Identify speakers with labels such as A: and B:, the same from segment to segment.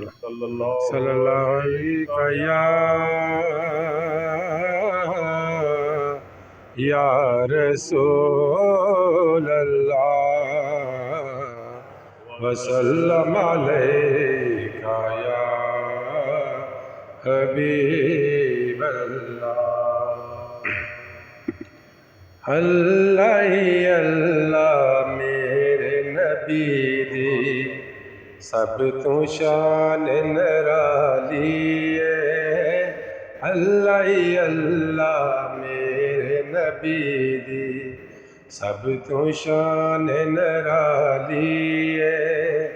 A: صلی اللہ علیہ یا رسول اللہ وسلم علیکہ یا حبیب اللہ اللہ اللہ میرے نبی دی سب تو شان نرالی ہے اللہ اللہ میرے نبی دی سب تو شان نرالی ہے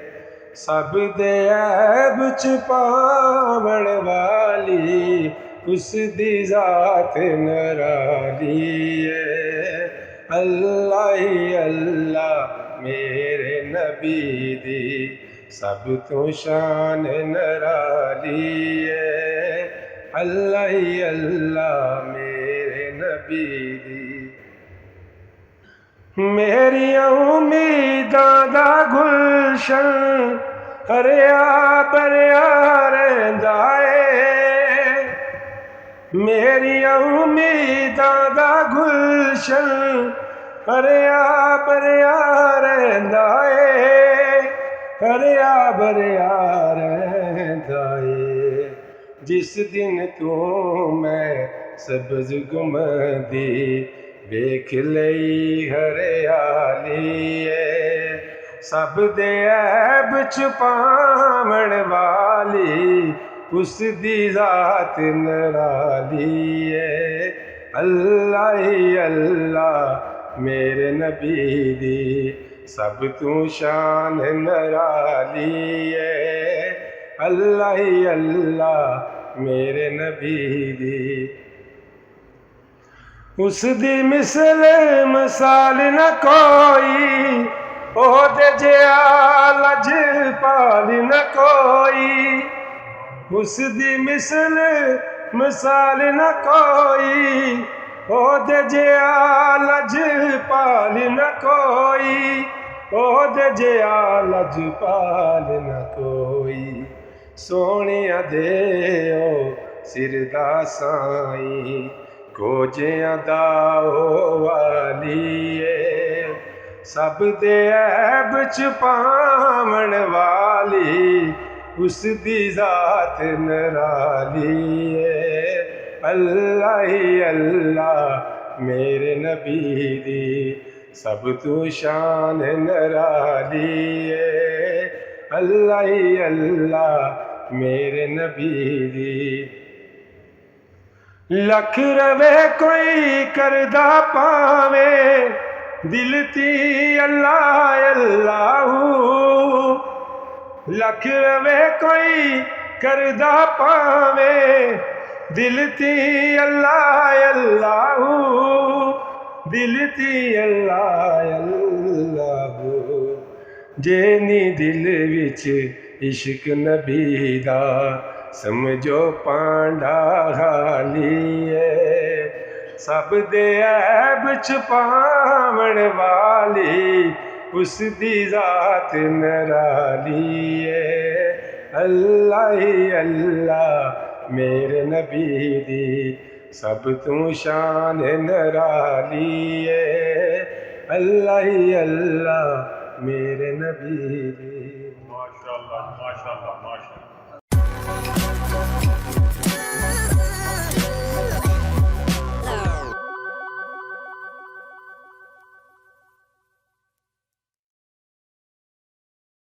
A: سب دے عیب چھپاون والی اس دی ذات نرالی ہے اللہ اللہ میرے نبی دی سب تو شان نرالی ہے اللہ اللہ میرے نبی دی میری امیداں دا گلشن ہریا بھریا رہندا اے میری امیداں دا گلشن ہریا بھریا رہندا اے ہریا بھریا رہندا اے جس دن تو میں سبز گمدی ویکھ لئی ہریالی ہے سب دے عیب چھپاون والی اس دی ذات نرالی ہے اللہ اللہ میرے نبی دی سب تو شان نرالی ہے اللہ اللہ میرے نبی دی اس دی مثل مثال نہ کوئی او دے جیا لجپال نہ کوئی اس دی مثل مثال نہ کوئی او دے جیا لجپال نہ کوئی او دے جیا لجپال نہ کوئی سونیا دے او سر دا سائیں کوجیاں دا والی ہے سب دے عیب چھپاون والی اس دی ذات نرالی ہے اللہ اللہ میرے نبی دی سب تو شان نرالی ہے اللہ اللہ میرے نبی دی لکھ روے کوئی کردہ پاوے دل تی اللہ اللہ لکھ روے کوئی کردہ پاوے دل تی اللہ اللہ دل تی اللہ اللہ جینی دل وچ عشق نبی دا سمجھو پانڈا حالی ہے سب دے عیب چھپاون والی اس دی ذات نرالی ہے اللہ اللہ میرے نبی دی سب تو شان نرالی ہے اللہ اللہ میرے نبی دی